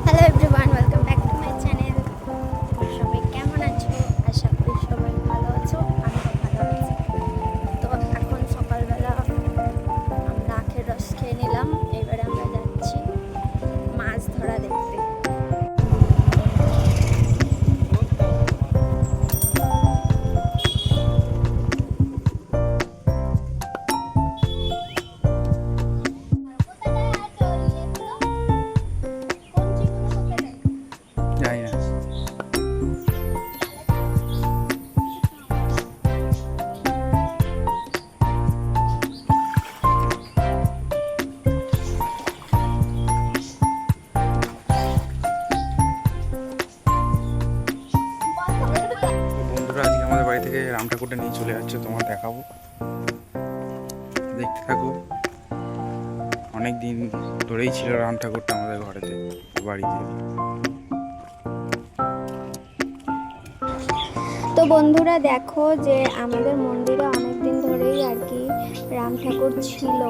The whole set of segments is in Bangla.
Hello everyone, welcome back to my channel. সবাই কেমন আছো? আশা করি সবাই ভালো আছো, আমিও ভালো আছি। তো এখন সকালবেলা আমরা আখের রস খেয়ে নিলাম। এবারে আমরা যাচ্ছি মাছ ধরা দেখতে। জানি না। বন্ধুরা আজকে আমাদের বাড়ি থেকে রাম ঠাকুরটা নিয়ে চলে যাচ্ছে, তোমার দেখাবো, দেখতে থাকো। অনেক দিন ধরেই ছিল রাম ঠাকুরটা আমাদের ঘরেতে, বাড়িতে। তো বন্ধুরা দেখো যে আমাদের মন্দিরে অনেক দিন ধরেই আর কি রাম ঠাকুর ছিল।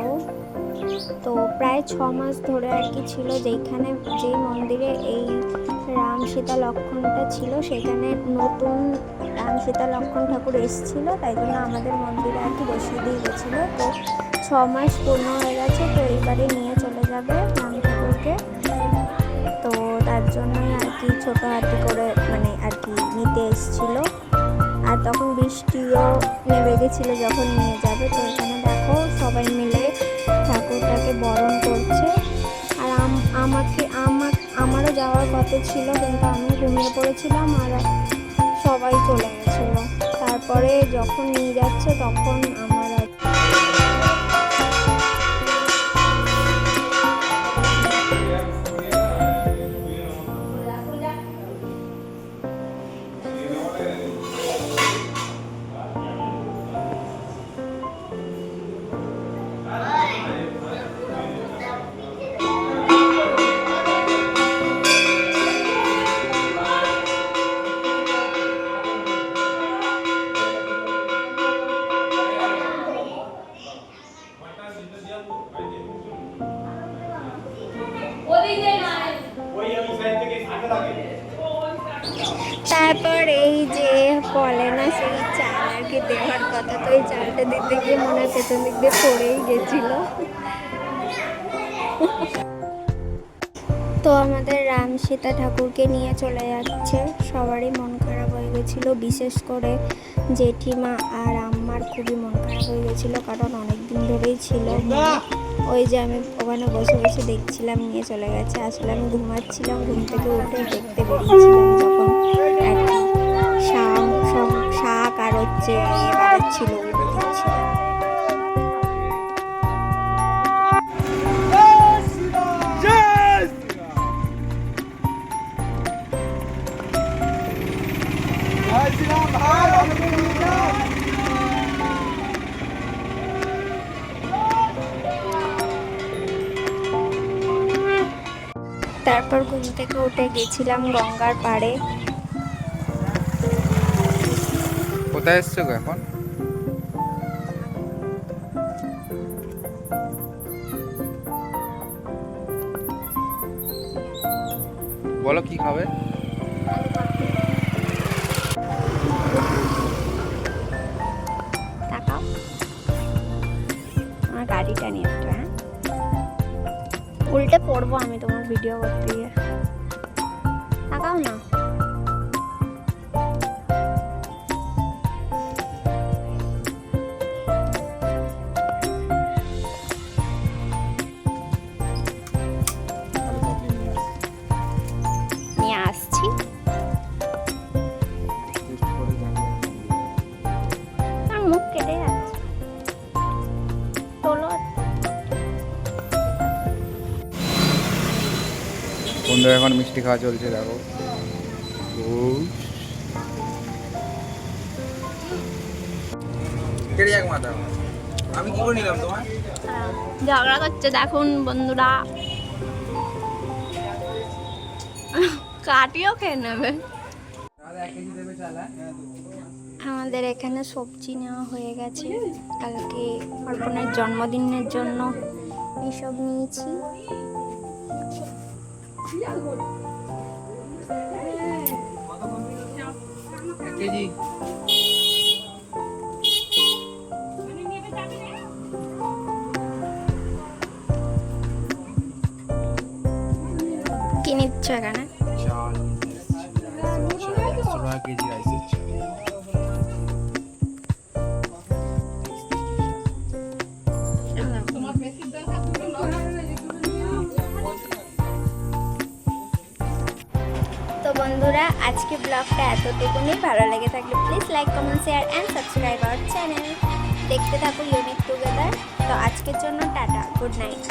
তো প্রায় 6 মাস ধরে আর কি ছিল, যেখানে যেই মন্দিরে এই রাম সীতা লক্ষ্মণটা ছিল সেখানে নতুন রাম সীতা লক্ষ্মণ ঠাকুর এসেছিল, তাই জন্য আমাদের মন্দিরে আর কি বসিয়ে দিয়ে গেছিলো। তো 6 মাস পূর্ণ হয়ে গেছে, তো এইবারে নিয়ে চলে যাবে রাম ঠাকুরকে। তো তার জন্যই আর কি ছোটো হাতি করে মানে আর কি নিতে এসেছিলো। আর তখন বৃষ্টিও নেমে গেছিলো যখন নিয়ে যাবে। তো এখানে দেখো সবাই মিলে ঠাকুরটাকে বরণ করছে। আর আমারও যাওয়ার কথা ছিল, কিন্তু আমি ঘুমিয়ে পড়েছিলাম আর সবাই চলে গেছিলো। তারপরে যখন নিয়ে যাচ্ছে তখন আমার তারপর এই যে বলে না সেই চাল আর কি দেওয়ার কথা, তো এই চালটা দিতে গিয়ে মনে হয় পেছন দিক দিয়ে পড়েই গেছিল। তো আমাদের রাম সীতা ঠাকুরকে নিয়ে চলে যাচ্ছে, সবারই মন খারাপ হয়ে গেছিল, বিশেষ করে জেঠিমা আর আম্মার খুবই মন খারাপ হয়ে গেছিলো, কারণ অনেক দিন ধরেই ছিল। ওই যে আমি ওখানে বসে বসে দেখছিলাম নিয়ে চলে গেছে। আসলে আমি ঘুমাচ্ছিলাম, ঘুম থেকে উঠে দেখতে বেরিয়েছিলাম যখন শাক আর হচ্ছে বাজাচ্ছিল, উল্টো দিচ্ছিল। তারপর ঘুম থেকে উঠে গেছিলাম গঙ্গার পাড়ে। কোথায় এসছো গো এখন? বলো কি খাবে? তাকাও, আমার গাড়িটা নিয়ে একটু, হ্যাঁ উল্টে পড়বো আমি তোমার ভিডিও করতে গিয়ে। তাকাও না। নিয়ে আসছি। আর মুখ কেটে যাচ্ছে, তোলো। বন্ধুরা এখন মিষ্টি খাওয়া চলছে, দেখো। আমি কি করে নিলাম তোমার? ঝগড়া করছে দেখুন বন্ধুরা, কাটিও খেয়ে নেবে। আমাদের এখানে সবজি নেওয়া হয়ে গেছে, কালকে অর্পণের জন্মদিনের জন্য এসব নিয়েছি। কি নিচ্ছ এখানে? চাল 100 টাকা কেজি রাইস দিচ্ছে। তো বন্ধুরা, আজকে ব্লগটা এতটুকুনি। ভালো লেগে থাকলে please like, comment, share and subscribe our channel. দেখতে থাকো ইউনিক টুগেদার। তো আজকের জন্য টাটা, গুড নাইট।